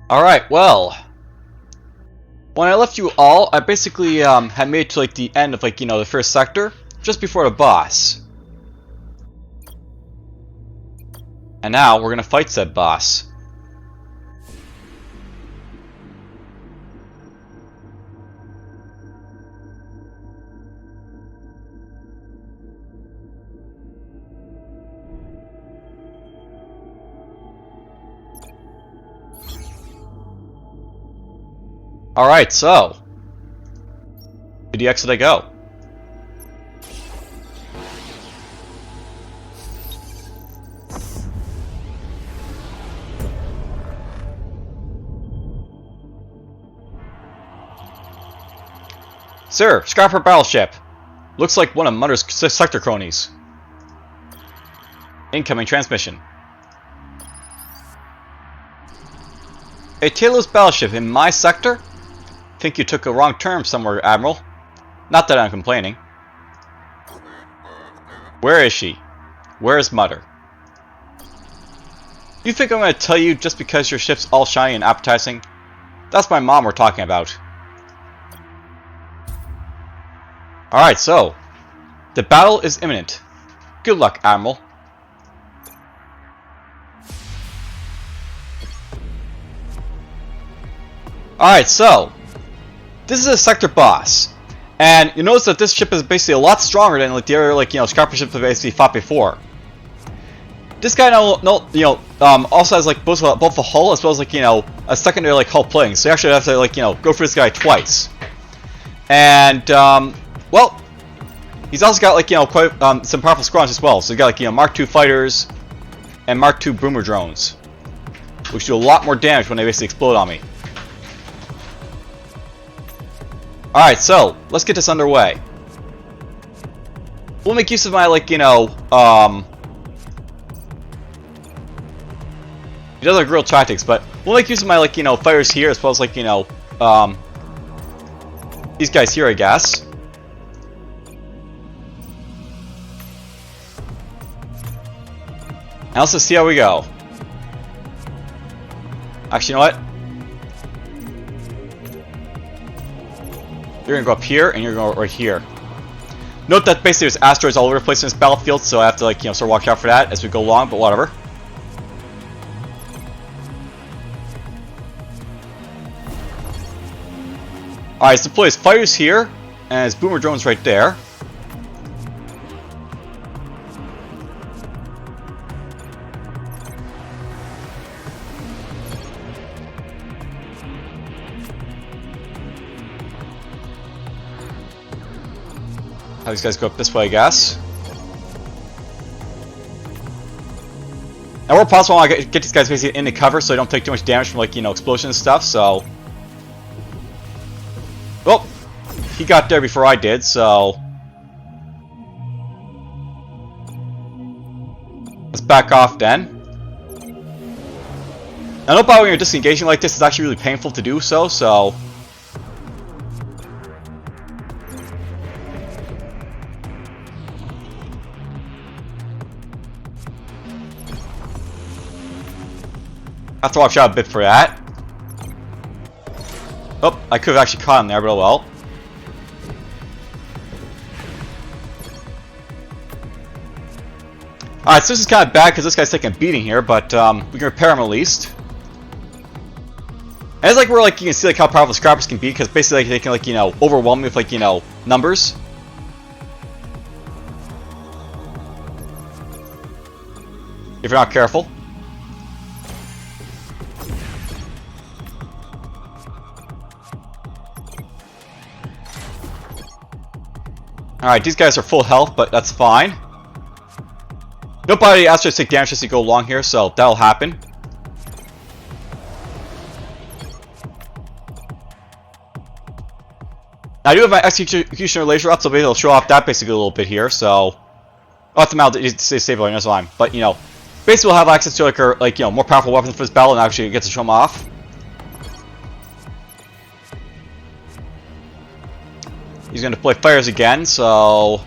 Alright, well, when I left you all, I basically had made it to like the end of like, the first sector, just before the boss. And now we're gonna fight said boss. Alright, so to the exit I go. Sir, Scrapper Battleship. Looks like one of Mutter's sector cronies. Incoming transmission. A Telos Battleship in my sector? Think you took a wrong turn somewhere, Admiral. Not that I'm complaining. Where is she? Where is Mutter? You think I'm going to tell you just because your ship's all shiny and appetizing? That's my mom we're talking about. Alright, so the battle is imminent. Good luck, Admiral. Alright, so this is a sector boss, and you notice that this ship is basically a lot stronger than like the other scrapper ships that basically fought before. This guy also has like both a hull as well as a secondary hull plating, so you actually have to go for this guy twice. And well, he's also got quite some powerful squadrons as well. So you got Mark II fighters and Mark II boomer drones, which do a lot more damage when they basically explode on me. Alright, so let's get this underway. We'll make use of my he does have real tactics, but we'll make use of my fighters here as well as these guys here, I guess. And let's just see how we go. Actually, you know what? You're gonna go up here, and you're gonna go right here. Note that basically there's asteroids all over the place in this battlefield, so I have to sort of watch out for that as we go along, but whatever. Alright, let's deploy his fighters here, and his boomer drones right there. Have these guys go up this way, I guess. And where possible, I want to get these guys basically into cover so they don't take too much damage from explosions and stuff. So, well, he got there before I did, so let's back off then. Now, note by when you're disengaging like this, it's actually really painful to do so. So. I have to watch out a bit for that. Oh, I could have actually caught him there, but oh well. Alright, so this is kind of bad because this guy's taking a beating here, but we can repair him at least. And it's where you can see how powerful scrappers can be, because basically they can overwhelm me with numbers. If you're not careful. Alright, these guys are full health, but that's fine. Nobody asked us to take damage as we go along here, so that'll happen. Now, I do have my executioner laser up, so maybe it'll show off that basically a little bit here, so I'll have to mount it to stay stable on this line. But, basically we'll have access to more powerful weapons for this battle and actually get to show them off. He's going to deploy fires again, so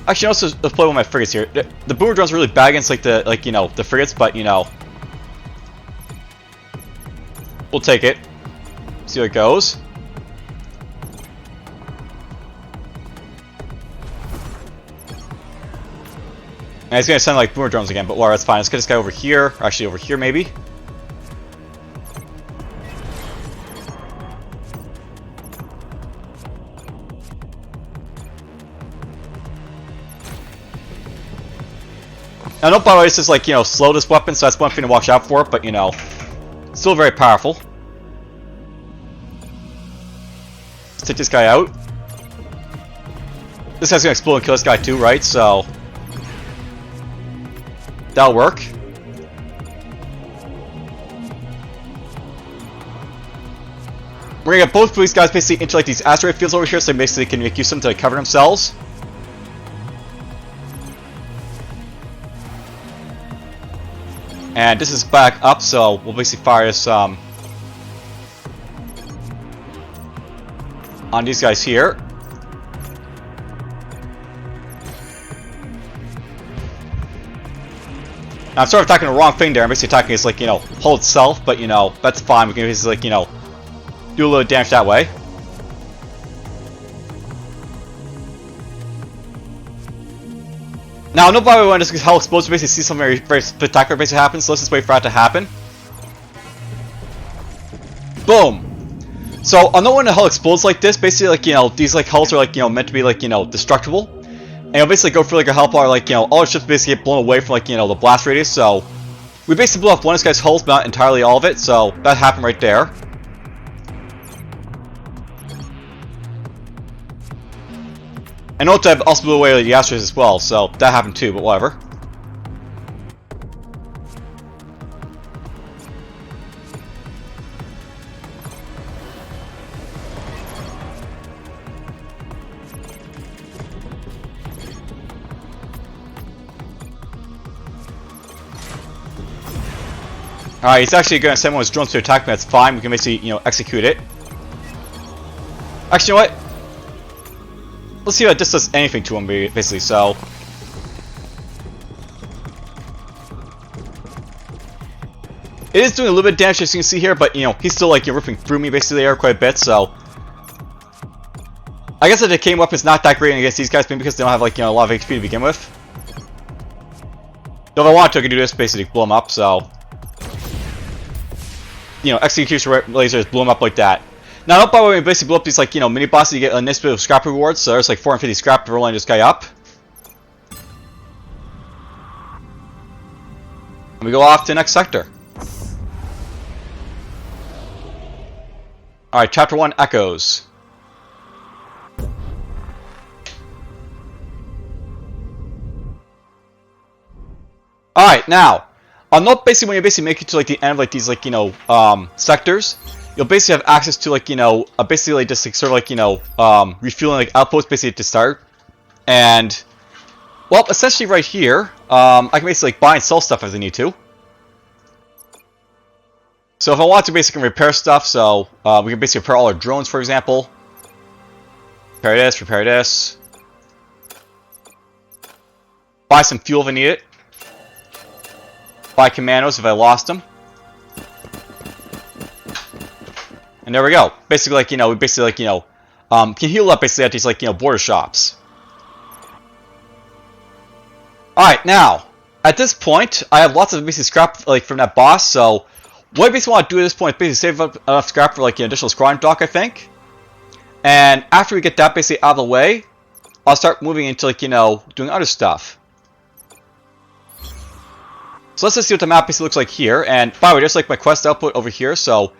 actually, let's play with my frigates here. The boomer drones are really bad against the frigates, but We'll take it. See how it goes. And he's gonna send like boomer drones again, but well, that's fine. Let's get this guy over here. Or actually, over here maybe. I know, by the way, this is like, you know, slow, this weapon, so that's one thing to watch out for, but, you know, still very powerful. Let's take this guy out. This guy's gonna explode and kill this guy too, right? So that'll work. We're gonna get both of these guys basically into like these asteroid fields over here, so they basically can make use of them to cover themselves. And this is back up, so we'll basically fire this on these guys here. Now, I'm sort of attacking the wrong thing there. I'm basically attacking its, like, you know, hull itself, but, you know, that's fine. We can basically, like, you know, do a little damage that way. Now, nobody when this hull explodes, basically see something very, very spectacular basically happen, so let's just wait for that to happen. Boom! So, I know when the hull explodes like this, basically, like, you know, these, like, hulls are, like, you know, meant to be, like, you know, destructible. And you'll basically go for, like, a hull bar, like, you know, all the ships basically get blown away from, like, you know, the blast radius, so we basically blew off one of this guy's hulls, but not entirely all of it, so that happened right there. I know that also blew away the asteroids as well, so that happened too, but whatever. Alright, he's actually going to send one of his drones to attack me, that's fine, we can basically, you know, execute it. Actually, you know what? Let's see if this does anything to him, basically, so... It is doing a little bit of damage, as you can see here, but, you know, he's still, like, you're ripping through me, basically, there quite a bit, so... I guess the decaying weapon is not that great against these guys, maybe because they don't have, like, you know, a lot of HP to begin with. Though if I wanted to, I could do this, basically, blow them up, so... You know, execution lasers blow them up like that. Now, by the way, we basically blow up these, like, you know, mini bosses, you get a nice bit of scrap rewards, so there's like 450 scrap for rolling this guy up. And we go off to the next sector. Alright, Chapter 1, Echoes. Alright, now, I'll note basically when you basically make it to like the end of like these like, you know, sectors, you'll basically have access to like, you know, basically just like sort of like, you know, refueling like outposts basically to start. And, well, essentially right here, I can basically like buy and sell stuff as I need to. So if I want to basically repair stuff, so we can basically repair all our drones, for example. Repair this, repair this. Buy some fuel if I need it. Buy commandos if I lost them. And there we go. Basically, like, you know, we basically, like, you know, can heal up basically at these, like, you know, border shops. Alright, now, at this point, I have lots of basically scrap, like, from that boss, so what I basically want to do at this point is basically save up enough scrap for, like, an additional squadron dock, I think. And after we get that basically out of the way, I'll start moving into, like, you know, doing other stuff. So let's just see what the map basically looks like here. And by the way, there's like my quest output over here, so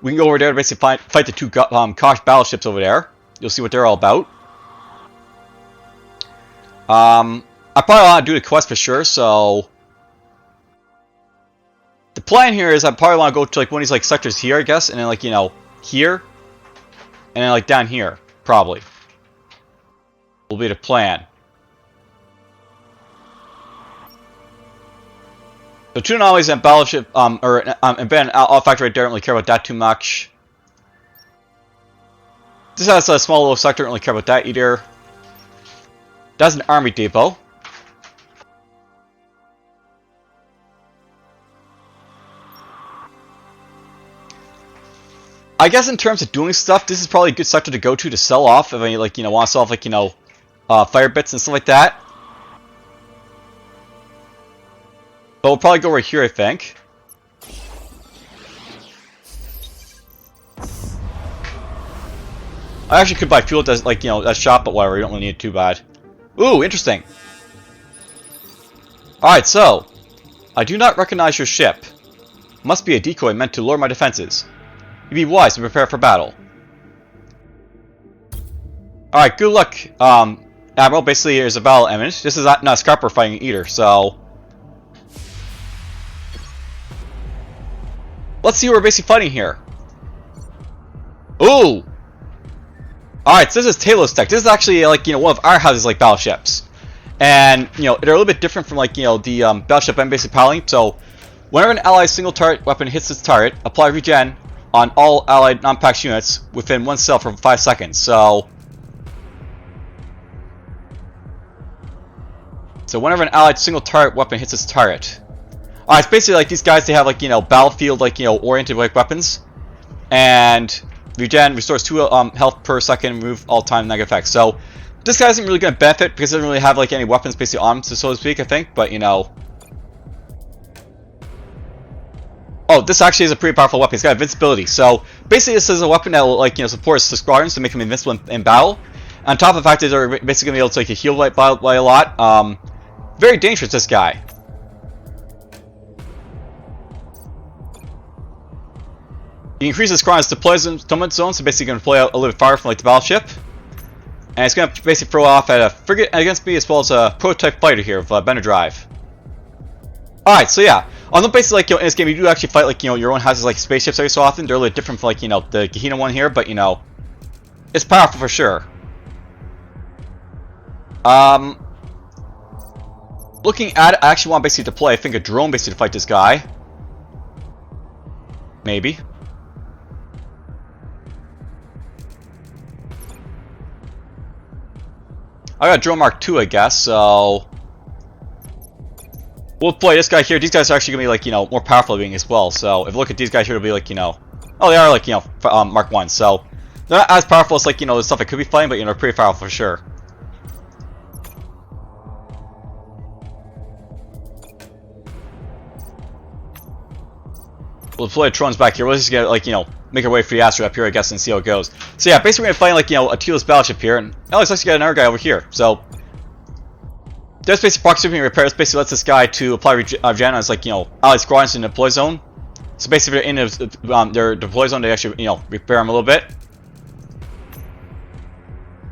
we can go over there to basically fight the two Kosh battleships over there. You'll see what they're all about. I probably want to do the quest for sure, so the plan here is I probably want to go to like one of these like sectors here, I guess, and then like, you know, here, and then like down here, probably. Will be the plan. So two anomalies and battleship, and Ben, I'll factor right there. I don't really care about that too much. This has a small little sector. I don't really care about that either. That's an army depot. I guess in terms of doing stuff, this is probably a good sector to go to sell off if you like, want to sell off like, fire bits and stuff like that. But we'll probably go right here, I think. I actually could buy fuel at like, that shop, but whatever, you don't really need it too bad. Ooh, interesting. Alright, so I do not recognize your ship. Must be a decoy meant to lure my defenses. You be wise to prepare for battle. Alright, good luck, Admiral. Basically, there's a battle imminent. This is not a scrapper fighting either, so... let's see what we're basically fighting here. Ooh! Alright, so this is Telos Tech. This is actually, like, one of our houses, like, battleships. And, they're a little bit different from, like, the battleship I'm basically piloting. So, whenever an allied single target weapon hits its target, apply regen on all allied non-packed units within 1 cell for 5 seconds. So whenever an allied single target weapon hits its target. Alright, it's basically like these guys, they have like, battlefield, like, oriented like weapons. And regen restores 2 health per second, remove all time negative effects. So this guy isn't really going to benefit because it doesn't really have like any weapons basically on him, so to speak, I think. But oh, this actually is a pretty powerful weapon. It's got invincibility. So basically, this is a weapon that will, like, support the squadrons to make them invincible in battle. On top of the fact that they're basically gonna be able to, like, heal light by a lot. Very dangerous, this guy. You increase the squadron's deployment zone, so basically gonna deploy out a little bit far from like the battleship. And it's gonna basically throw off at a frigate against me as well as a prototype fighter here of Bender Drive. Alright, so yeah. On the basis, like, in this game, you do actually fight, like, your own houses, like, spaceships every so often. They're a little different from, like, the Gehenna one here, but, it's powerful for sure. Looking at it, I actually want basically to deploy, I think, a drone basically to fight this guy. Maybe. I got a drone Mark II, I guess, so... we'll deploy this guy here. These guys are actually going to be, like, more powerful being as well. So, if you look at these guys here, it'll be, like, oh, they are, like, Mark 1. So, they're not as powerful as, like, the stuff I could be fighting, but, they're pretty powerful for sure. We'll deploy drones back here. We'll just get, like, make our way for the asteroid up here, I guess, and see how it goes. So, yeah, basically, we're going to find, like, a Telos Battleship here. And, oh, let's actually get another guy over here. So, there's basically proximity repair. This basically lets this guy to apply regen on his, like, allied squadrons in the deploy zone. So basically, if they're in their deploy zone, they actually, repair them a little bit.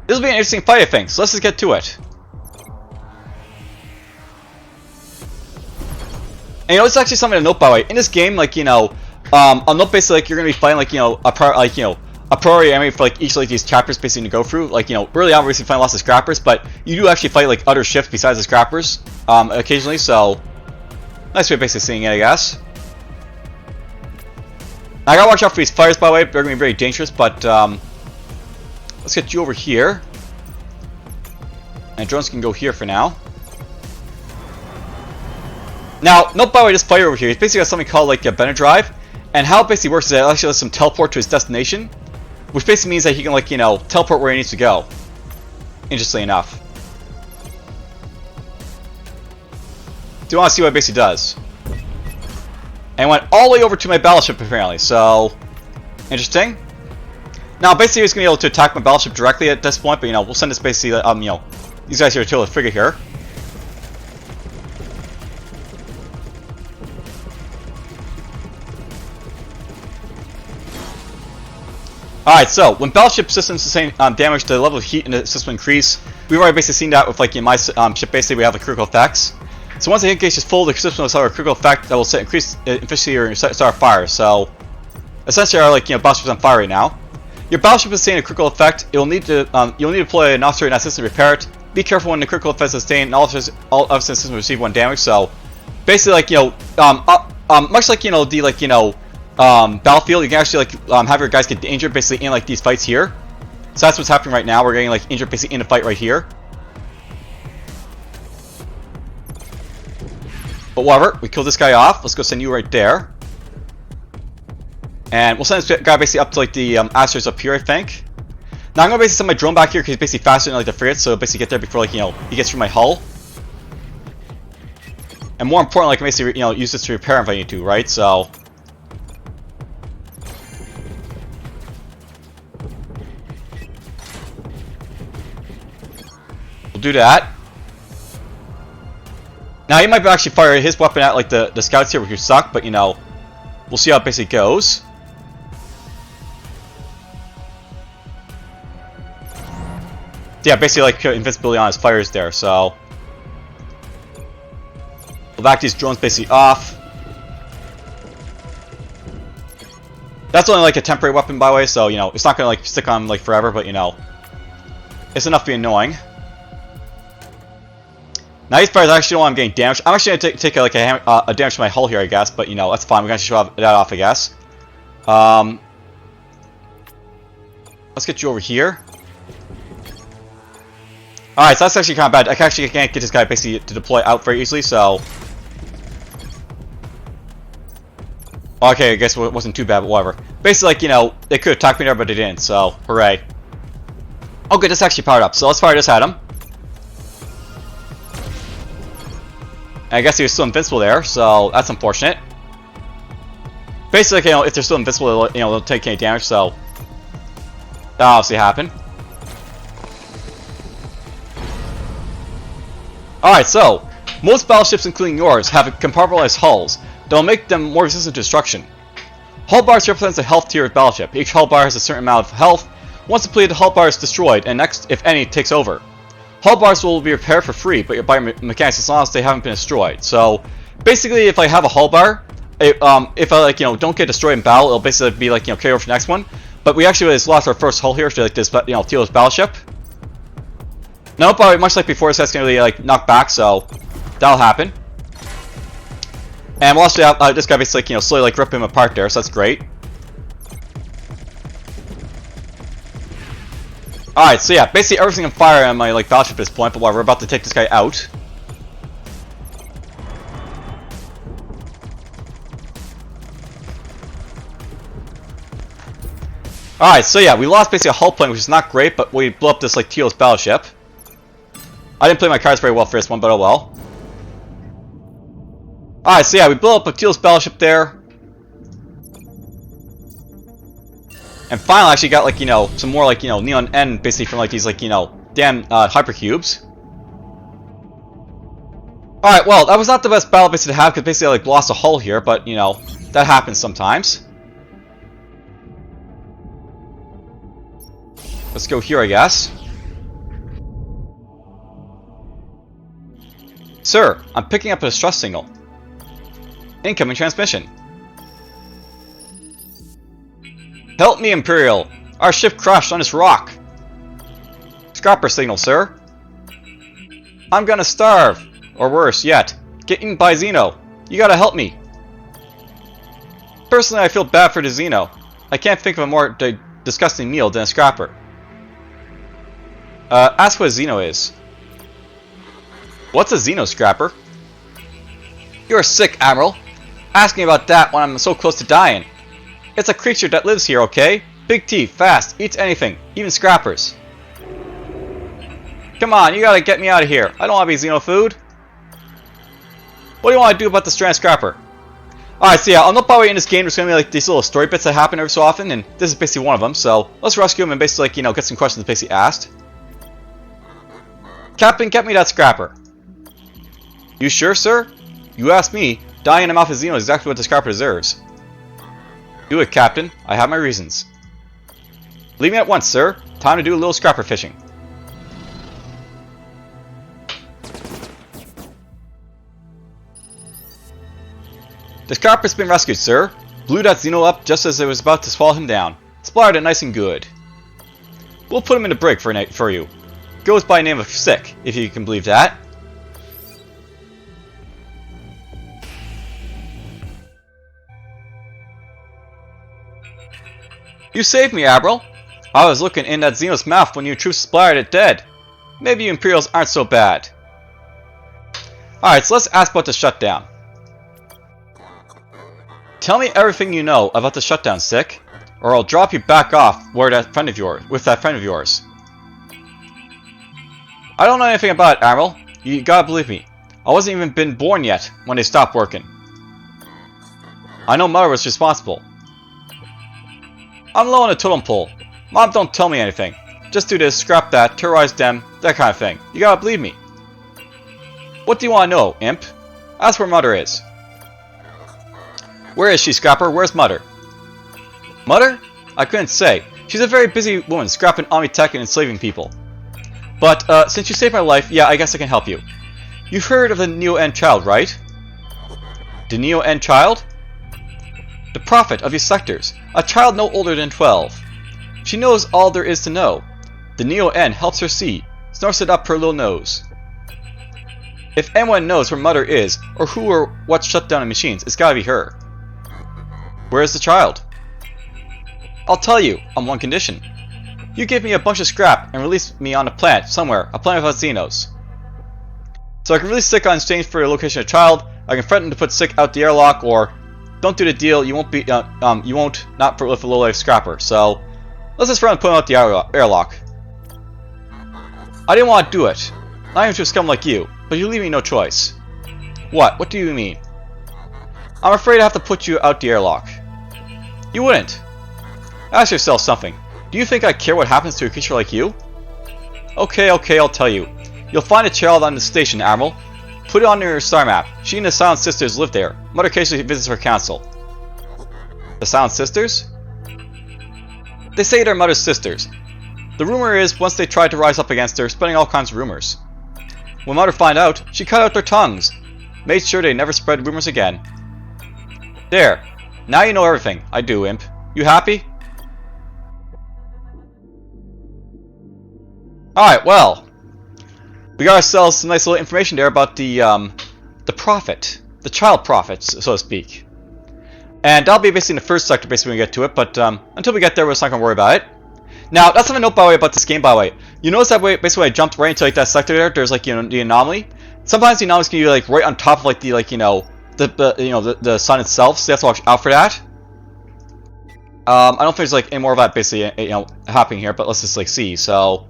This will be an interesting fight, I think. So let's just get to it. And it's actually something to note, by the way. In this game, like, I'll note basically, like, you're gonna be fighting, like, a priority enemy for, like, each of, like, these chapters basically to go through. Like, early on, we're basically fighting lots of scrappers, but you do actually fight, like, other ships besides the scrappers, occasionally, so nice way of basically seeing it, I guess. Now, I gotta watch out for these fires, by the way. They're gonna be very dangerous, but, let's get you over here. And drones can go here for now. Now, note, by the way, this fighter over here, he's basically got something called, like, a Bender Drive. And how it basically works is that it actually lets him teleport to his destination. Which basically means that he can, like, teleport where he needs to go. Interestingly enough. Do you want to see what it basically does? And went all the way over to my battleship, apparently. So, interesting. Now, basically, he's going to be able to attack my battleship directly at this point. But, we'll send this basically, these guys here to the frigate here. Alright, so when battleship systems sustain damage, the level of heat in the system increase. We've already basically seen that with, like, in my ship. Basically, we have the critical effects. So once the hit gauge is full, the system will have a critical effect that will set increase efficiency or start a fire. So essentially, our, like, battleship is on fire right now. Your battleship is sustained a critical effect. It will need to you'll need to deploy an officer in that system to repair it. Be careful when the critical effect is sustained. And all officers in the system receive 1 damage. So basically, like, much like, the, like, battlefield, you can actually, like, have your guys get injured basically in, like, these fights here. So that's what's happening right now. We're getting, like, injured basically in the fight right here. But whatever, we killed this guy off. Let's go send you right there. And we'll send this guy basically up to like the asteroids up here, I think. Now I'm gonna basically send my drone back here because he's basically faster than like the frigate, so basically get there before like he gets through my hull. And more importantly, I can basically use this to repair him if I need to, right? So we'll do that. Now he might actually fire his weapon at like the scouts here, which suck, but we'll see how it basically goes. Yeah, basically like invincibility on his fires there, so we'll back these drones basically off. That's only like a temporary weapon, by the way, so it's not gonna like stick on like forever, but it's enough to be annoying. Now these fires, I actually don't want him getting damaged. I'm actually gonna take like a damage to my hull here, I guess, but that's fine. We're gonna show that off, I guess. Let's get you over here. Alright, so that's actually kind of bad. I actually can't get this guy basically to deploy out very easily, so okay, I guess it wasn't too bad, but whatever. Basically, like, they could attack me there, but they didn't, so hooray. Okay, this actually powered up, so let's fire this at him. And I guess he was still invincible there, so that's unfortunate. Basically, if they're still invincible, they'll take any damage, so that'll obviously happen. Alright, so most battleships, including yours, have compartmentalized hulls that will make them more resistant to destruction. Hull bars represents the health tier of battleship. Each hull bar has a certain amount of health. Once depleted, the hull bar is destroyed, and next, if any, takes over. Hull bars will be repaired for free, but by mechanics as long as they haven't been destroyed. So basically, if I have a hull bar, if I don't get destroyed in battle, it'll basically be like carry over to the next one. But we actually just lost our first hull here to like this Telos Battleship. Now, probably much like before, that's gonna really like knock back, so that'll happen. And we'll also have this guy basically slowly like rip him apart there, so that's great. Alright, so yeah, basically everything on fire on my like battleship at this point, but we're about to take this guy out. Alright, so yeah, we lost basically a hull plane, which is not great, but we blew up this like Telos Battleship. I didn't play my cards very well for this one, but oh well. Alright, so yeah, we blew up a Telos Battleship there. And finally, I actually got like, some more like, Neon N basically from like these like, damn hypercubes. Alright, well, that was not the best battle basically to have because basically I like lost a hull here, but that happens sometimes. Let's go here, I guess. Sir, I'm picking up a distress signal. Incoming transmission. Help me, Imperial! Our ship crashed on this rock. Scrapper signal, sir. I'm gonna starve. Or worse yet, get eaten by Xeno. You gotta help me. Personally, I feel bad for the Xeno. I can't think of a more disgusting meal than a scrapper. Ask what a Xeno is. What's a Xeno, Scrapper? You're sick, Admiral. Asking about that when I'm so close to dying. It's a creature that lives here, okay? Big teeth, fast, eats anything, even scrappers. Come on, you gotta get me out of here. I don't want to be Xeno food. What do you want to do about the stranded scrapper? Alright, so yeah, I'll know probably in this game there's gonna be like these little story bits that happen every so often, and this is basically one of them, so let's rescue him and basically like, get some questions basically asked. Captain, get me that scrapper. You sure, sir? You asked me. Dying in the mouth of Xeno is exactly what the scrapper deserves. Do it, Captain. I have my reasons. Leave me at once, sir. Time to do a little scrapper fishing. The scrapper's been rescued, sir. Blew that Xeno up just as it was about to swallow him down. Splattered it nice and good. We'll put him in the brig for you. Goes by the name of Sick, if you can believe that. You saved me, Admiral. I was looking in that Xeno's mouth when your troops splattered it dead. Maybe you Imperials aren't so bad. Alright, so let's ask about the shutdown. Tell me everything you know about the shutdown, Sick, or I'll drop you back off with that friend of yours. I don't know anything about it, Admiral. You gotta believe me. I wasn't even been born yet when they stopped working. I know Mother was responsible. I'm low on the totem pole. Mom don't tell me anything. Just do this, scrap that, terrorize them, that kind of thing. You gotta believe me. What do you want to know, Imp? Ask where Mother is. Where is she, Scrapper? Where's Mother? Mother? I couldn't say. She's a very busy woman scrapping army tech and enslaving people. But, since you saved my life, yeah, I guess I can help you. You've heard of the Neo-N child, right? The Neo-N child? The prophet of these sectors. A child no older than 12. She knows all there is to know. The Neo-N helps her see, snorts it up her little nose. If anyone knows where Mother is, or who or what shut down the machines, it's gotta be her. Where is the child? I'll tell you, on one condition. You give me a bunch of scrap and release me on a planet somewhere, a planet without Xenos. So I can release Sick on exchange for the location of the child. I can threaten to put Sick out the airlock, or don't do the deal. You won't not for with a low-life scrapper. So let's just threaten to put him out the airlock. I didn't want to do it, not even to a scum like you, but you leave me no choice. What? What do you mean? I'm afraid I have to put you out the airlock. You wouldn't. Ask yourself something. Do you think I care what happens to a creature like you? Okay, I'll tell you. You'll find a child on the station, Admiral. Put it on your star map. She and the Silent Sisters live there. Mother occasionally visits her council. The Silent Sisters? They say they're Mother's sisters. The rumor is, once they tried to rise up against her, spreading all kinds of rumors. When Mother found out, she cut out their tongues. Made sure they never spread rumors again. There. Now you know everything. I do, Imp. You happy? Alright, well. We got ourselves some nice little information there about the prophet. The child prophet, so to speak. And that'll be basically in the first sector, basically when we get to it, but until we get there, we're just not going to worry about it. Now, that's something to note, by the way, about this game, by the way. You notice that way, basically when I jumped right into like that sector there, there's like, you know, the anomaly. Sometimes the anomalies can be like right on top of like the, like, the sun itself, so you have to watch out for that. I don't think there's like any more of that basically, happening here, but let's just like see, so.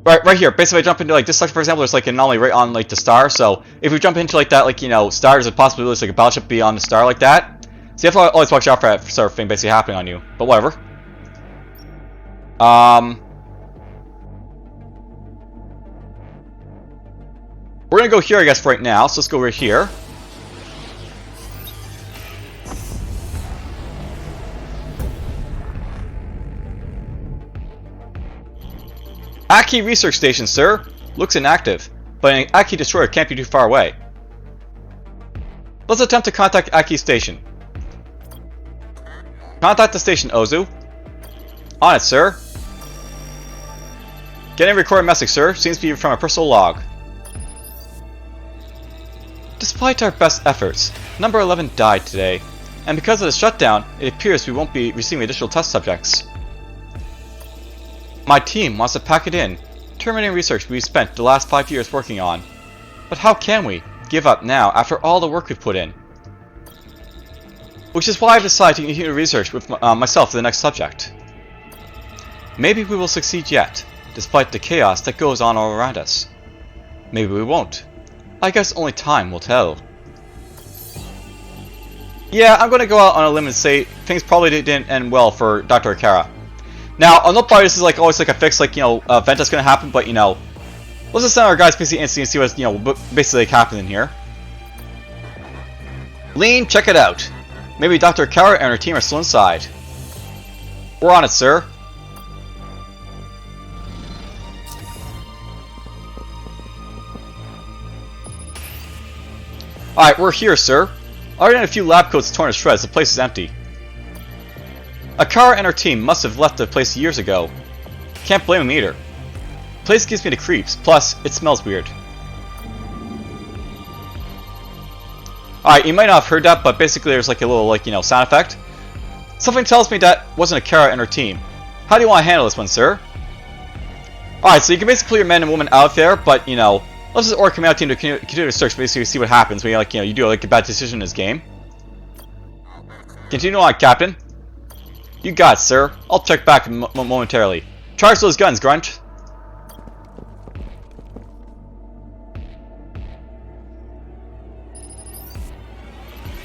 Right here, basically I jump into like this sector, for example, there's like an anomaly right on like the star, so if we jump into like that, like, star, there's a possibility it's like a battleship be on the star like that. So you have to always watch out for that sort of thing basically happening on you, but whatever. We're gonna go here, I guess, for right now, so let's go right here. Aki Research Station, sir. Looks inactive, but an Aki destroyer can't be too far away. Let's attempt to contact Aki Station. Contact the station, Ozu. On it, sir. Getting a recorded message, sir. Seems to be from a personal log. Despite our best efforts, number 11 died today, and because of the shutdown, it appears we won't be receiving additional test subjects. My team wants to pack it in, terminating research we've spent the last 5 years working on. But how can we give up now after all the work we've put in? Which is why I've decided to continue research with myself for the next subject. Maybe we will succeed yet, despite the chaos that goes on all around us. Maybe we won't. I guess only time will tell. Yeah, I'm going to go out on a limb and say things probably didn't end well for Dr. Akara. Now, I'll note probably this is like always like a fixed like event that's going to happen, but let's just send our guys basically instantly and see what's basically like happening here. Lean, check it out. Maybe Dr. Akara and her team are still inside. We're on it, sir. Alright, we're here, sir. Other than a few lab coats torn to shreds, the place is empty. Akara and her team must have left the place years ago. Can't blame them either. The place gives me the creeps, plus, it smells weird. Alright, you might not have heard that, but basically there's like a little, sound effect. Something tells me that wasn't Akara and her team. How do you want to handle this one, sir? Alright, so you can basically pull your men and women out there, but, Let's just order command team to continue to search, basically see what happens when you do like a bad decision in this game. Continue on, Captain. You got it, sir. I'll check back momentarily. Charge those guns, Grunt.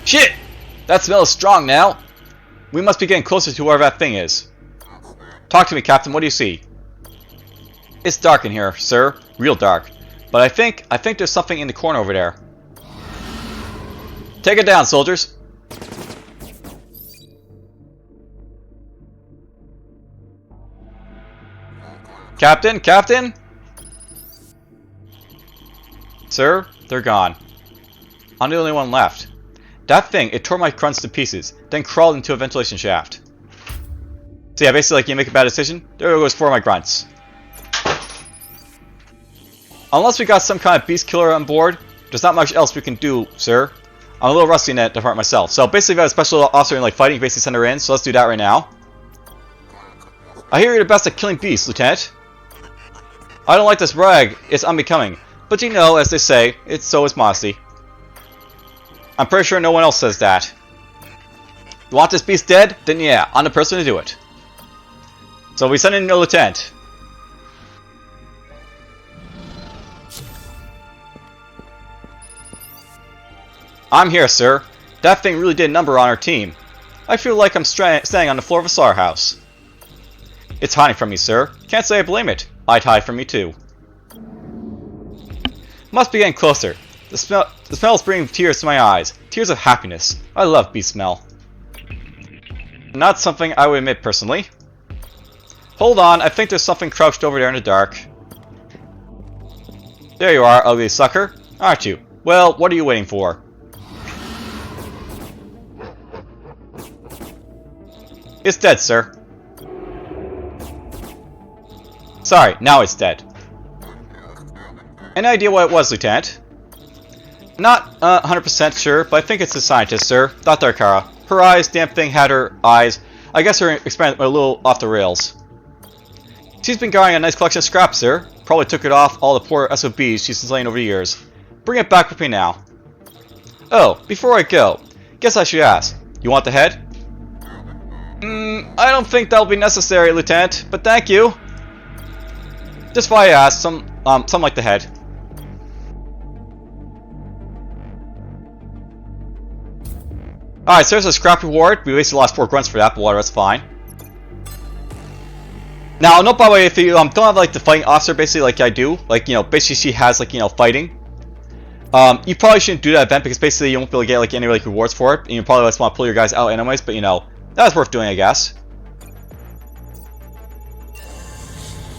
Shit! That smell is strong now. We must be getting closer to wherever that thing is. Talk to me, Captain. What do you see? It's dark in here, sir. Real dark. But I think there's something in the corner over there. Take it down, soldiers. Captain? Captain? Sir, they're gone. I'm the only one left. That thing, it tore my grunts to pieces, then crawled into a ventilation shaft. So yeah, basically, like, you make a bad decision, there goes 4 of my grunts. Unless we got some kind of beast killer on board, there's not much else we can do, sir. I'm a little rusty in that department myself. So basically, we got a special officer in like fighting, basically send her in, so let's do that right now. I hear you're the best at killing beasts, Lieutenant. I don't like this brag, it's unbecoming. But you know, as they say, so is modesty. I'm pretty sure no one else says that. You want this beast dead? Then yeah, I'm the person to do it. So we send in the Lieutenant. I'm here, sir. That thing really did a number on our team. I feel like I'm standing on the floor of a slaughterhouse. It's hiding from me, sir. Can't say I blame it. I'd hide from me too. Must be getting closer. The smell is bringing tears to my eyes. Tears of happiness. I love beast smell. Not something I would admit personally. Hold on, I think there's something crouched over there in the dark. There you are, ugly sucker. Aren't you? Well, what are you waiting for? It's dead, sir. Sorry, now it's dead. Any idea what it was, Lieutenant? Not 100% sure, but I think it's the scientist, sir. Dr. Akara. Her eyes, damn thing had her eyes. I guess her experiment went a little off the rails. She's been guarding a nice collection of scraps, sir. Probably took it off all the poor SOBs she's slain over the years. Bring it back with me now. Oh, before I go, guess I should ask. You want the head? I don't think that'll be necessary, Lieutenant, but thank you. Just why I asked, some like the head. Alright, so there's a scrap reward. We basically lost 4 grunts for that, but that's fine. Now, note by the way, if you don't have like the fighting officer, basically like I do, like, you know, basically she has like, you know, fighting. You probably shouldn't do that event because basically you won't be able to get like any like rewards for it, and you probably just want to pull your guys out anyways. But you know, that was worth doing, I guess.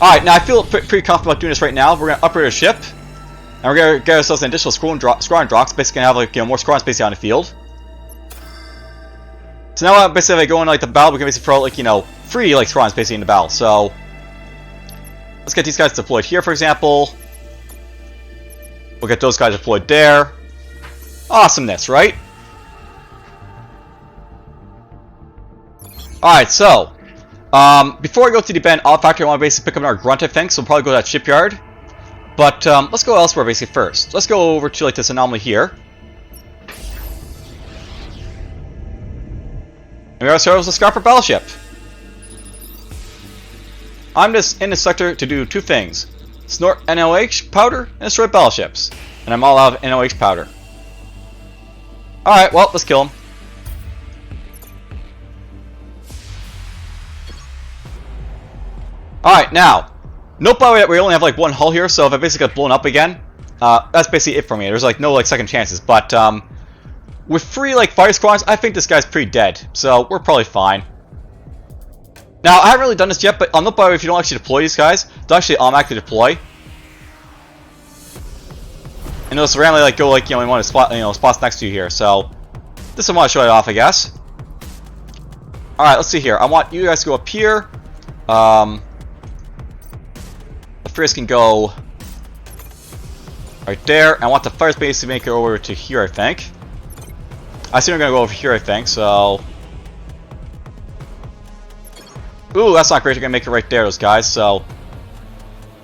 Alright, now I feel pretty confident about doing this right now. We're gonna upgrade our ship, and we're gonna get ourselves an additional squadron drops. Basically, gonna have like, you know, more squadrons basically on the field. So now, basically, if I go into like the battle, we can basically throw out like, you know, 3 like squadrons basically in the battle. So let's get these guys deployed here, for example. We'll get those guys deployed there. Awesomeness, right? Alright, so before I go to the Ben All Factory, I want to basically pick up our grunt, I think, so we'll probably go to that shipyard. But let's go elsewhere basically first. Let's go over to like this anomaly here. And we got ourselves a Sci-Fi Battleship. I'm just in this sector to do 2 things. Snort NOH powder and destroy battleships. And I'm all out of NOH powder. Alright, well, let's kill him. Alright, now, note by the way that we only have like 1 hull here, so if I basically get blown up again, that's basically it for me. There's like no like second chances, but with 3 like fire squadrons, I think this guy's pretty dead, so we're probably fine. Now, I haven't really done this yet, but note by the way, if you don't actually deploy these guys, they'll actually automatically deploy. And they'll just randomly like go like, you know, in one of the spots next to you here, so this I want to show it off, I guess. Alright, let's see here. I want you guys to go up here. The first can go right there. And I want the first base to make it over to here, I think. I assume we're going to go over here, I think, so... Ooh, that's not great. They're going to make it right there, those guys, so...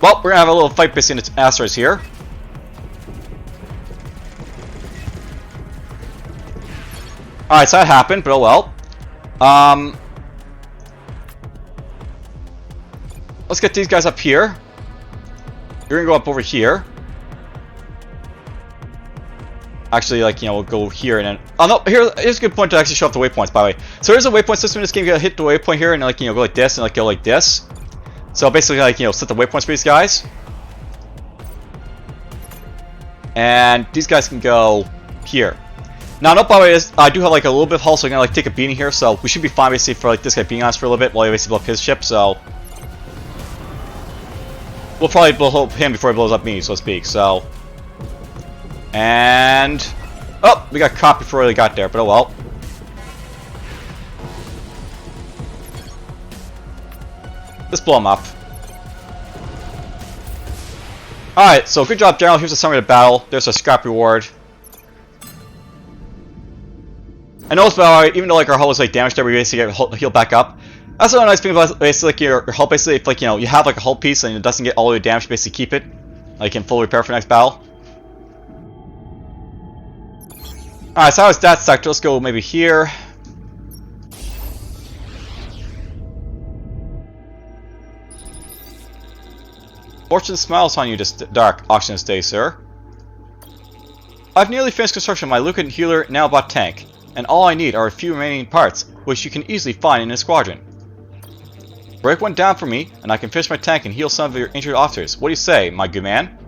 Well, we're going to have a little fight basically in the asteroids here. Alright, so that happened, but oh well. Let's get these guys up here. You're gonna go up over here. Actually, like, you know, we'll go here and then... Oh, no, here's a good point to actually show up the waypoints, by the way. So there's a waypoint system in this game. You gotta hit the waypoint here and, like, you know, go like this and, like, go like this. So basically, like, you know, set the waypoints for these guys. And these guys can go here. Now, note, by the way, I do have, like, a little bit of hull, so I'm gonna, like, take a beating here. So we should be fine, basically, for, like, this guy being on us for a little bit while he basically blows up his ship, so... We'll probably blow up him before he blows up me, so to speak, so... And... Oh! We got caught before they got there, but oh well. Let's blow him up. Alright, so good job, General. Here's a summary of the battle. There's a scrap reward. I noticed, even though like our hull was like damaged there, we basically get healed back up. That's another nice thing about basically like, your hull. Basically, if like, you know, you have like a hull piece and it doesn't get all the way damaged, basically keep it. Like in full repair for next battle. Alright, so that was that sector. Let's go maybe here. Fortune smiles on you this dark auctionist day, sir. I've nearly finished construction of my Lucan Healer nanobot tank, and all I need are a few remaining parts, which you can easily find in a squadron. Break one down for me, and I can finish my tank and heal some of your injured officers. What do you say, my good man?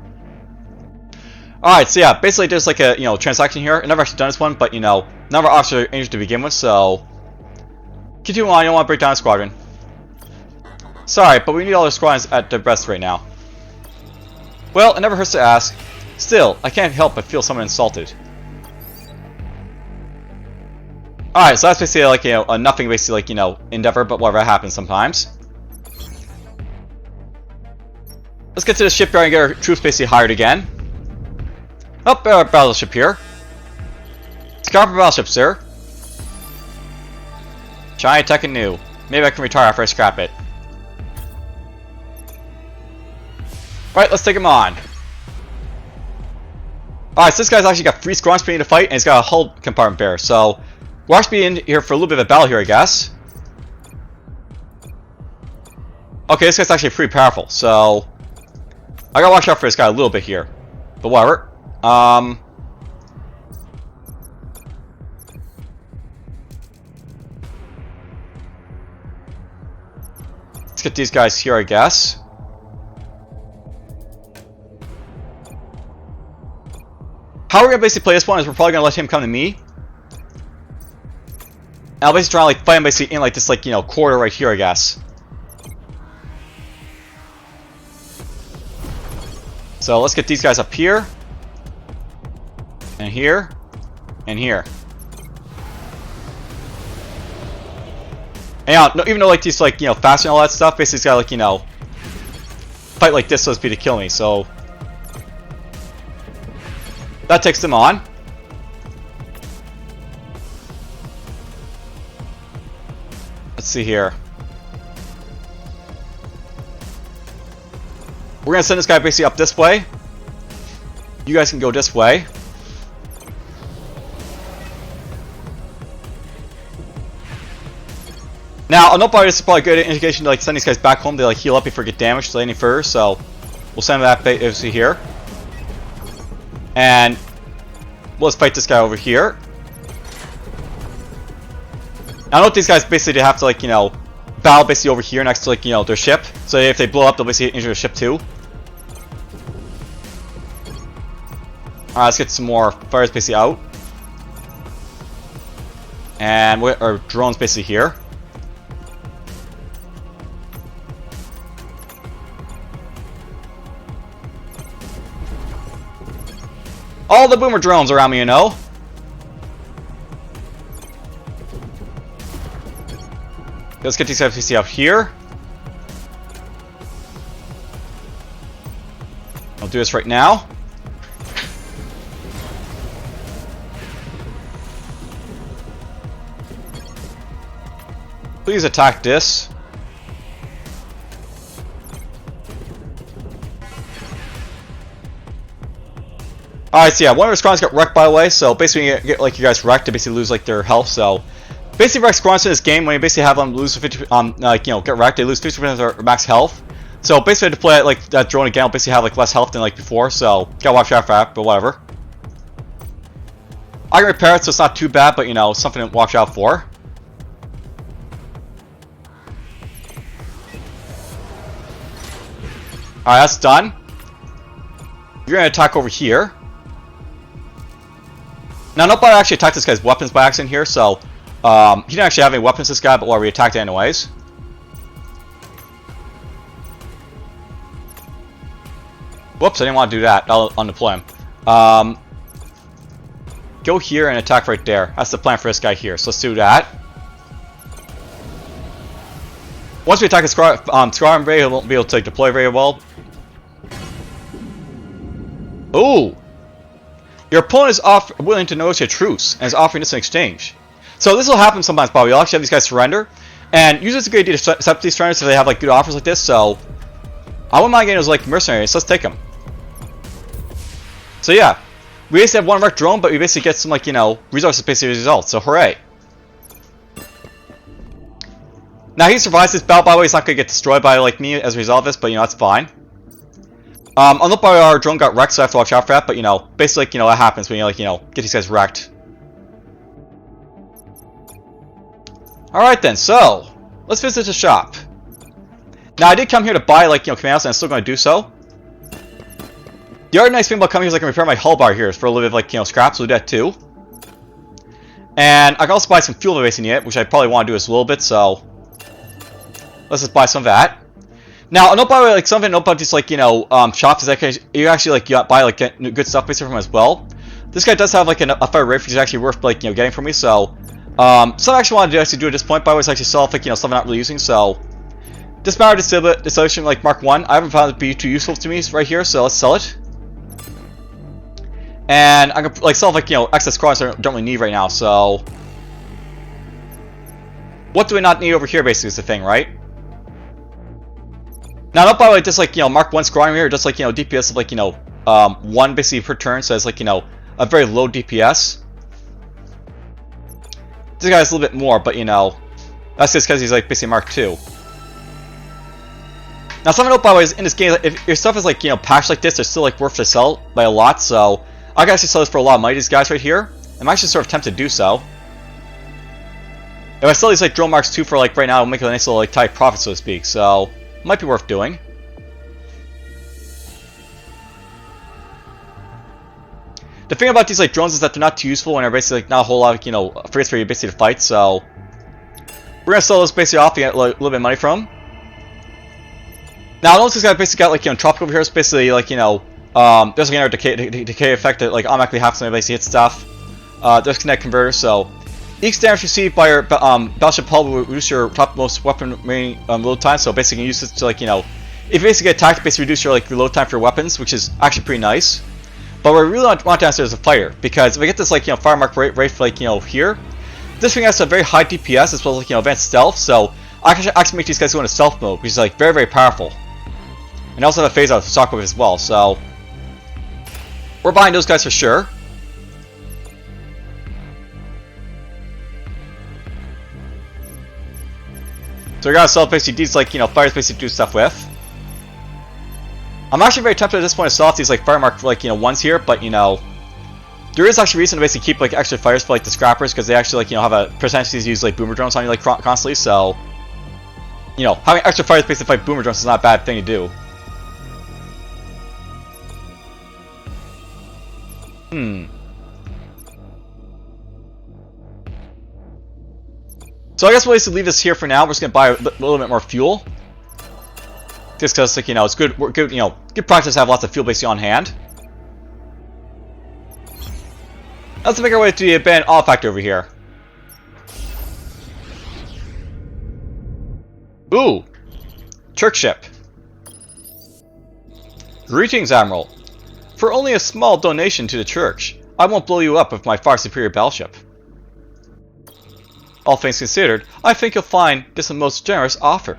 Alright, so yeah, basically there's like a, you know, transaction here. I've never actually done this one, but, you know, none of our officers are injured to begin with, so... Continue on, you don't want to break down a squadron. Sorry, but we need all the squadrons at their best right now. Well, it never hurts to ask. Still, I can't help but feel somewhat insulted. Alright, so that's basically like, you know, a nothing basically like, you know, endeavor, but whatever happens sometimes. Let's get to the shipyard and get our troops basically hired again. Oh, our battleship here. Scarper battleship, sir. Shiny, tech, and new. Maybe I can retire after I scrap it. Alright, let's take him on. Alright, so this guy's actually got 3 squadrons for me to fight, and he's got a hull compartment there. So, we'll actually be in here for a little bit of a battle here, I guess. Okay, this guy's actually pretty powerful, so... I gotta watch out for this guy a little bit here. But whatever. Let's get these guys here, I guess. How we're gonna basically play this one is we're probably gonna let him come to me. And I'll basically try to like fight him basically in like this like, you know, corridor right here, I guess. So let's get these guys up here. And here. And here. And no, even though like these like, you know, faster and all that stuff, basically it's gotta like, you know, fight like this so to speak to kill me, so that takes them on. Let's see here. We're gonna send this guy basically up this way. You guys can go this way. Now, I'll note by this is probably a good indication to like send these guys back home. They like heal up before they get damaged any further, so we'll send that basically here. And let's fight this guy over here. I know these guys basically have to like, you know, battle basically over here next to like, you know, their ship. So if they blow up, they'll basically injure the ship too. Alright, let's get some more fires basically out. And our drones basically here. All the boomer drones around me, you know. Let's get these FCC up here. I'll do this right now. Please attack this. Alright, so yeah, one of our squadrons got wrecked, by the way, so basically you get like you guys wrecked to basically lose like their health, so basically wreck squadrons in this game, when you basically have them lose 50, like, you know, get wrecked, they lose 50% of their max health. So basically to play like that drone again, will basically have like less health than like before, so gotta watch out for that, but whatever. I can repair it, so it's not too bad, but you know, something to watch out for. Alright, that's done. You're gonna attack over here. Now, nobody actually attacked this guy's weapons by accident here, so he didn't actually have any weapons, this guy, but well, we attacked it anyways. Whoops, I didn't want to do that. I'll undeploy him. Go here and attack right there. That's the plan for this guy here, so let's do that. Once we attack his squadron very, he won't be able to deploy very well. Ooh! Your opponent is willing to negotiate a truce and is offering this in exchange. So this will happen sometimes, Bobby. You'll actually have these guys surrender, and usually it's a good idea to accept these surrenders if they have like good offers like this. So I wouldn't mind getting those like mercenaries. So let's take them. So yeah, we basically have one wrecked drone, but we basically get some like, you know, resources basically as a result. So hooray! Now he survives this battle. By the way, he's not gonna get destroyed by like me as a result of this, but you know that's fine. Unlocked by our drone got wrecked, so I have to watch out for that, but you know, basically, like, you know, that happens when you like, you know, get these guys wrecked. Alright then, so let's visit the shop. Now I did come here to buy like, you know, commandos, and I'm still gonna do so. The other nice thing about coming here is I can repair my hull bar here for a little bit of like, you know, scraps, we'll do that too. And I can also buy some fuel to basically need, which I probably want to do as a little bit, so let's just buy some of that. Now, I know by the way, like something about these like, you know, shops is that you actually like buy like get good stuff basically from him as well. This guy does have like a fire rate, which is actually worth like, you know, getting from me. So, something I actually want to do at this point, by the way, is actually sell off like, you know, something I'm not really using. So, dismounted distillation like Mark 1, I haven't found it to be too useful to me right here. So let's sell it. And I can like sell like, you know, excess cars I don't really need right now. So, what do we not need over here? Basically, is the thing, right? Now, not by the way, just like, you know, Mark 1 squadron here, just like, you know, DPS of like, you know, 1 basically per turn, so it's like, you know, a very low DPS. This guy's a little bit more, but you know, that's just because he's like basically Mark 2. Now, something to note by the way is in this game, if your stuff is like, you know, patched like this, they're still like worth to sell by a lot, so I can actually sell this for a lot of money, these guys right here. I'm actually sort of tempted to do so. If I sell these like drone Marks 2 for like right now, it'll make a nice little like tight profit, so to speak, so might be worth doing. The thing about these like drones is that they're not too useful and they're basically like not a whole lot of, you know, frigates for you basically to fight, so we're gonna sell those basically off to get like, a little bit of money from them. Now, I know this guy basically got like, you know, tropic over here. It's basically like, you know, there's like another decay effect that like automatically happens when basically hit stuff. There's kinetic converter, so each damage received by your battleship hull will reduce your topmost weapon remaining load time. So basically, you can use this to like, you know, if you basically get attacked, basically reduce your like load time for your weapons, which is actually pretty nice. But what we really want to answer is a fighter, because if we get this like, you know, fire mark rate for like, you know, here, this thing has a very high DPS as well as like, you know, advanced stealth. So I can actually make these guys go into stealth mode, which is like very, very powerful. And also have a phase out of stock with as well. So we're buying those guys for sure. So we're gonna sell basically these like, you know, fighters basically do stuff with. I'm actually very tempted at this point to sell off these like fire mark like, you know, ones here, but you know, there is actually reason to basically keep like extra fighters for like the scrappers, because they actually like, you know, have a percentage to use like boomer drones on you like constantly. So you know, having extra fighters basically fight boomer drones is not a bad thing to do. So I guess we'll just leave this here for now. We're just gonna buy a little bit more fuel, just because, like, you know, it's good. We're good. You know, good practice to have lots of fuel basically on hand. Let's make our way to the abandoned oil factory over here. Ooh, Turk ship. Greetings, Admiral. For only a small donation to the church, I won't blow you up with my far superior battleship. All things considered, I think you'll find this a most generous offer.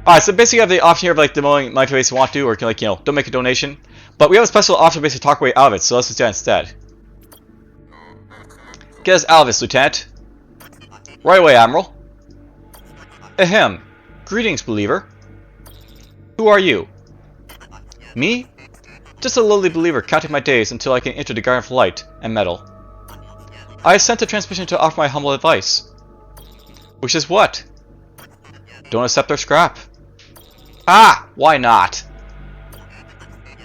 Alright, so basically you have the option here of like demoing money if you want to, or like, you know, don't make a donation. But we have a special officer to basically talk our way out of it, so let's just do that instead. Get us out of this, Lieutenant. Right away, Admiral. Ahem. Greetings, believer. Who are you? Me? Just a lowly believer counting my days until I can enter the Garden of Light and Metal. I have sent a transmission to offer my humble advice. Which is what? Don't accept our scrap. Ah! Why not?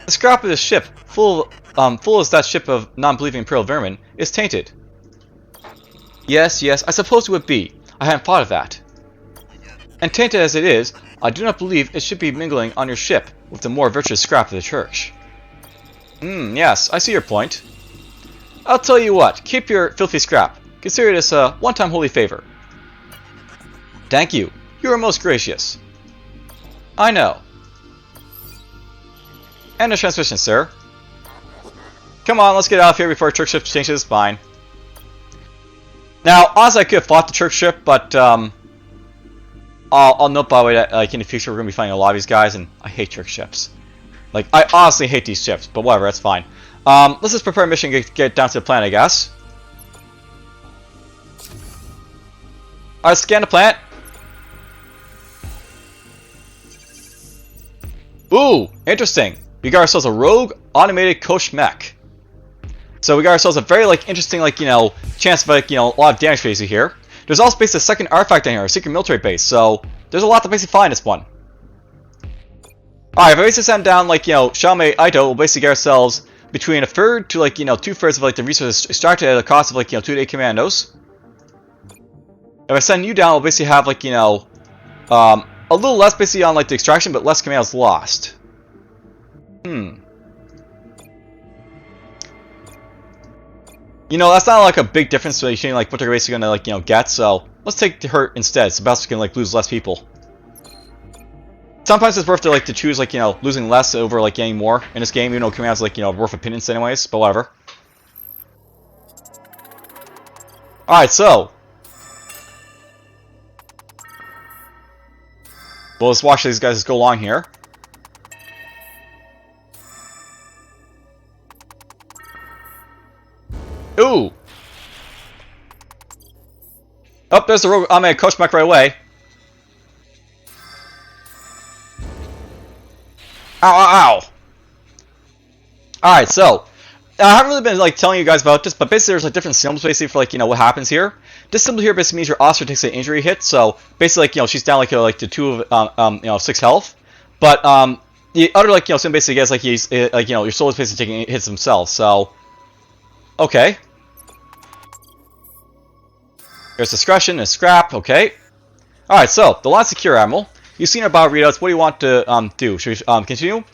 The scrap of this ship, full as that ship of non-believing Imperial vermin, is tainted. Yes, I suppose it would be. I hadn't thought of that. And tainted as it is, I do not believe it should be mingling on your ship with the more virtuous scrap of the Church. Yes, I see your point. I'll tell you what, keep your filthy scrap. Consider it as a one-time holy favor. Thank you. You are most gracious. I know. And the transmission, sir. Come on, let's get out of here before our Church ship changes its mind. Now, honestly, I could have fought the Church ship, but I'll note by the way that like in the future we're gonna be fighting a lot of these guys, and I hate Church ships. Like, I honestly hate these ships, but whatever, that's fine. Let's just prepare a mission and get down to the planet, I guess. Alright, scan the planet. Ooh, interesting. We got ourselves a rogue automated coach mech. So we got ourselves a very interesting chance of a lot of damage basically here. There's also basically a second artifact down here, a secret military base. So there's a lot to basically find in this one. Alright, if I basically send down Xiaomei Aito, we'll basically get ourselves between a third to 2/3 of the resources extracted at a cost of 2-8 commandos. If I send you down, we'll basically have a little less basically on the extraction, but less commandos lost. That's not a big difference between what they're basically gonna get. So let's take her instead. So Sebastian can lose less people. Sometimes it's worth to choose losing less over getting more in this game, even though commands worth opinions anyways. But whatever. All right, so we'll just watch these guys go along here. Ooh! Oh, there's the rogue. I'm a coach mech right away. Ow! Alright, so I haven't really been telling you guys about this, but basically there's different symbols basically for what happens here. This symbol here basically means your officer takes an injury hit, so basically she's down to 2 of 6 health. But the other symbol basically gets he's your soul is basically taking hits themselves. So okay. There's discretion and scrap. Okay. All right. So the line secure, Admiral. You've seen our battle readouts. What do you want to do? Should we continue?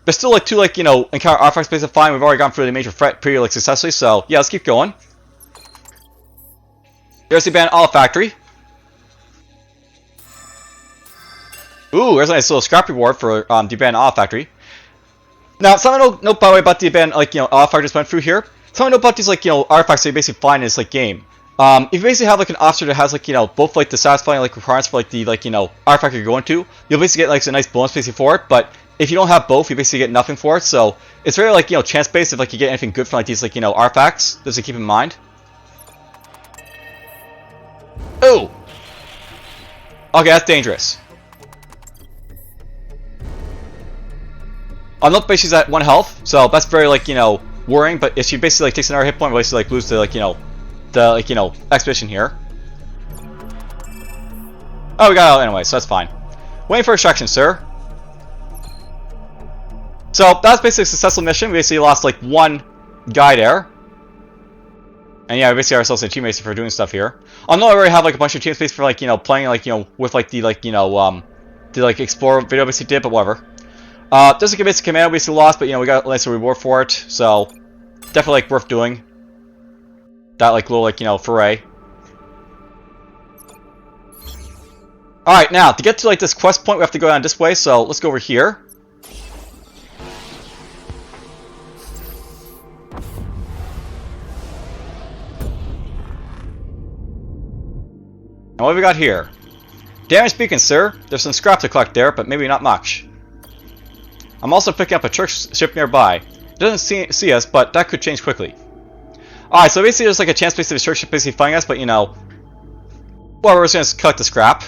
There's still 2 encounter artifacts basically fine. We've already gone through the major threat pretty successfully. So yeah, let's keep going. There's the abandoned olive factory. Ooh, there's a nice little scrap reward for the abandoned olive factory. Now, something to note by the way about the abandoned olive factory just went through here. Something to note about these artifacts that you basically find in this game. If you basically have an officer that has both the satisfying requirements for the artifact you're going to, you'll basically get a nice bonus basically for it. But if you don't have both, you basically get nothing for it. So it's very chance based if you get anything good from these artifacts. Just to keep in mind. Oh. Okay, that's dangerous. I'll note she's at 1 health, so that's very worrying. But if she basically takes another hit point, we'll basically lose the the expedition here. Oh, we got out anyway, so that's fine. Waiting for extraction, sir. So that was basically a successful mission. We basically lost 1 guy there. And yeah, we basically ourselves a teammates for doing stuff here. I know I already have a bunch of team space for playing with the explore video basically did, but whatever. Just a basic command we basically lost, but we got a nice reward for it, so definitely worth doing. That little foray. Alright, now to get to this quest point we have to go down this way, so let's go over here. And what have we got here? Damage speaking, sir. There's some scrap to collect there, but maybe not much. I'm also picking up a Turk ship nearby. It doesn't see us, but that could change quickly. Alright, so basically there's like a chance basically the Turk ship basically finding us, but you know, well, we're just going to collect the scrap.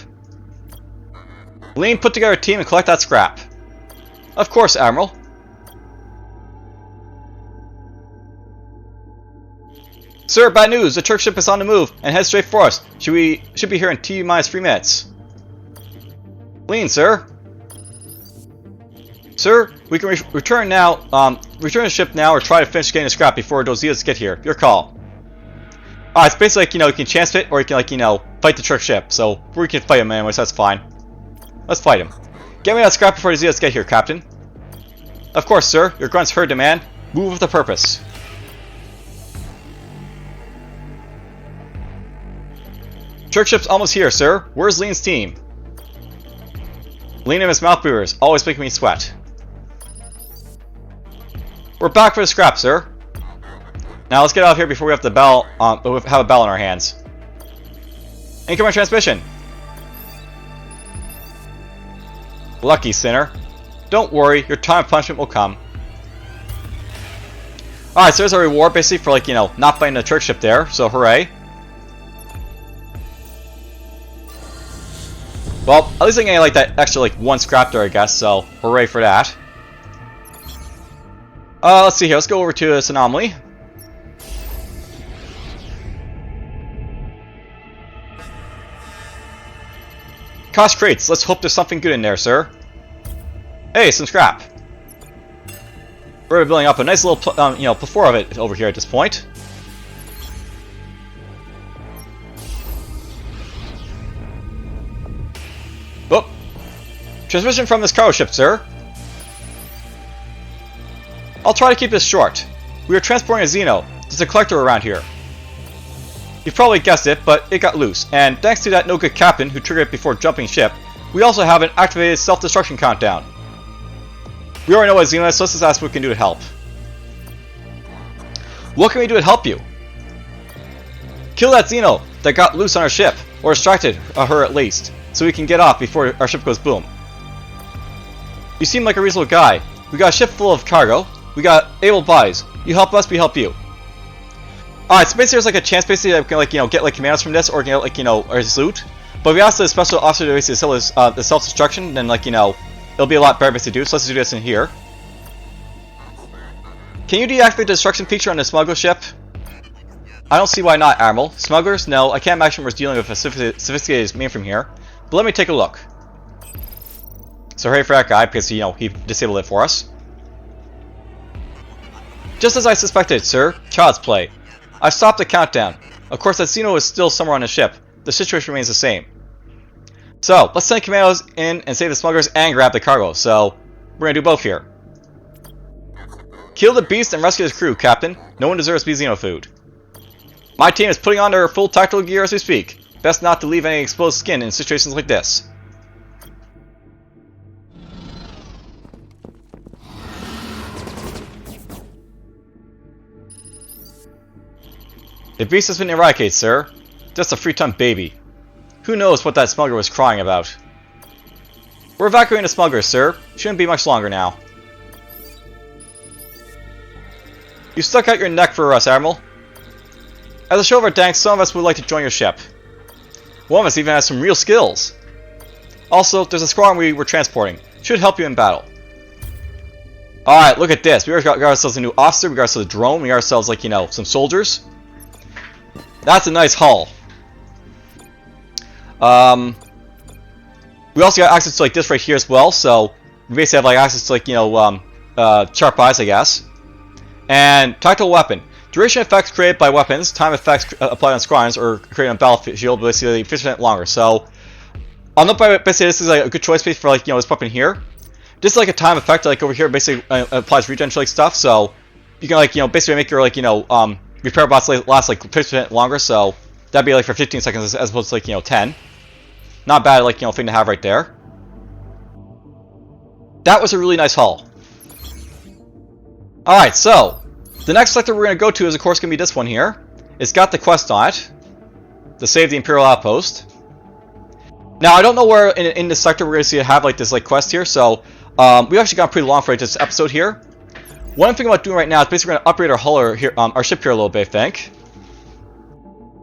Lean, put together a team and collect that scrap. Of course, Admiral. Sir, bad news. The Turk ship is on the move and heads straight for us. Should be here in T-3 minutes. Lean, sir. Sir, we can return now. Return the ship now, or try to finish getting the scrap before those Zealots get here. Your call. Alright, it's basically like, you know, you can chance it, or you can, like, you know, fight the Turk ship. So we can fight him anyways. That's fine. Let's fight him. Get me that scrap before the Zealots get here, Captain. Of course, sir. Your grunts heard demand. Move with a purpose. Turk ship's almost here, sir. Where's Lean's team? Lean and his mouth breathers, always making me sweat. We're back for the scrap, sir. Now let's get out of here before we have to have a battle in our hands. Incoming transmission. Lucky sinner. Don't worry, your time of punishment will come. Alright, so there's a reward basically for, like, you know, not fighting the Turk ship there, so hooray. Well, at least I get like that extra like one scrap there, I guess, so hooray for that. Let's see here, let's go over to this anomaly. Cost crates, let's hope there's something good in there, sir. Hey, some scrap. We're building up a nice little, you know, plethora of it over here at this point. Oh. Transmission from this cargo ship, sir. I'll try to keep this short. We are transporting a Xeno. There's a collector around here. You've probably guessed it, but it got loose, and thanks to that no-good captain who triggered it before jumping ship, we also have an activated self-destruction countdown. We already know what Xeno is, so let's just ask what we can do to help. What can we do to help you? Kill that Xeno that got loose on our ship, or distracted her at least, so we can get off before our ship goes boom. You seem like a reasonable guy. We got a ship full of cargo. We got able bodies. You help us, we help you. Alright, so basically there's like a chance basically that we can, like, you know, get like commandos from this, or get like, you know, our loot. But if we ask the special officer to basically the self-destruction, then, like, you know, it'll be a lot better to do. So let's do this in here. Can you deactivate the destruction feature on the smuggler ship? I don't see why not, Admiral. Smugglers? No, I can't imagine we're dealing with a sophisticated mainframe here. But let me take a look. So hurry for that guy, because, you know, he disabled it for us. Just as I suspected, sir. Child's play. I've stopped the countdown. Of course, that Xeno is still somewhere on the ship. The situation remains the same. So, let's send commandos in and save the smugglers and grab the cargo. So, we're gonna do both here. Kill the beast and rescue his crew, Captain. No one deserves to be Xeno food. My team is putting on their full tactical gear as we speak. Best not to leave any exposed skin in situations like this. The beast has been eradicated, sir. Just a 3-ton baby. Who knows what that smuggler was crying about. We're evacuating the smugglers, sir. Shouldn't be much longer now. You stuck out your neck for us, Admiral. As a show of our thanks, some of us would like to join your ship. One of us even has some real skills. Also, there's a squadron we were transporting. Should help you in battle. Alright, look at this. We got ourselves a new officer, we got ourselves a drone, we got ourselves, like, you know, some soldiers. That's a nice haul. We also got access to, like, this right here as well, so we basically have, like, access to, like, you know, sharp eyes, I guess. And tactical weapon. Duration effects created by weapons, time effects applied on squadrons, or created on battlefield, basically 50% longer. So, I'll note by basically this is like a good choice for, like, you know, this weapon here. This is like a time effect, like over here, basically applies regen like stuff. So you can, like, you know, basically make your, like, you know, repair bots last like 50% longer. So that'd be like for 15 seconds as opposed to, like, you know, 10. Not bad, like, you know, thing to have right there. That was a really nice haul. All right, so the next sector we're going to go to is, of course, going to be this one here. It's got the quest on it, to save the Imperial Outpost. Now, I don't know where in this sector we're going to see have, like, this, like, quest here, so We've actually gone pretty long for this episode here. What I'm thinking about doing right now is basically going to upgrade our hull here, our ship here a little bit, I think.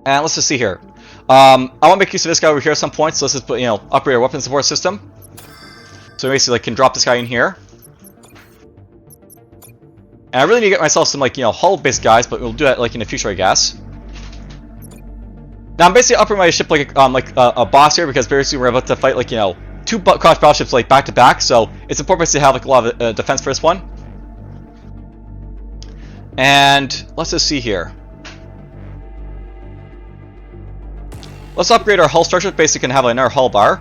And let's just see here. I want to make use of this guy over here at some point, so let's just put, upgrade our weapon support system. So basically, can drop this guy in here. And I really need to get myself some, hull-based guys, but we'll do that, in the future, I guess. Now, I'm basically upping my ship like a boss here, because basically we're about to fight, two cross battleships, back-to-back, so it's important to have, a lot of defense for this one. And let's just see here. Let's upgrade our hull structure. Basically, can have another hull bar.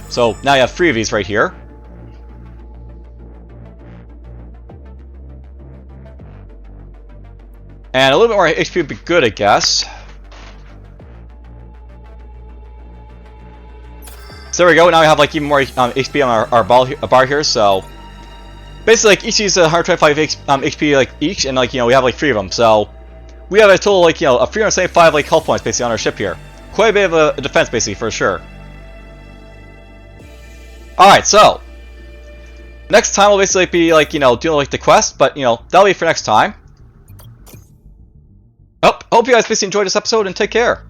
So now you have 3 of these right here. And a little bit more HP would be good, I guess. So there we go. Now we have even more HP on our bar here. So basically, each of these 125 HP each, and we have 3 of them. So we have a total of 375 health points basically on our ship here. Quite a bit of a defense basically for sure. All right, so next time we'll basically be doing the quest, but that'll be for next time. Oh, hope you guys basically enjoyed this episode and take care.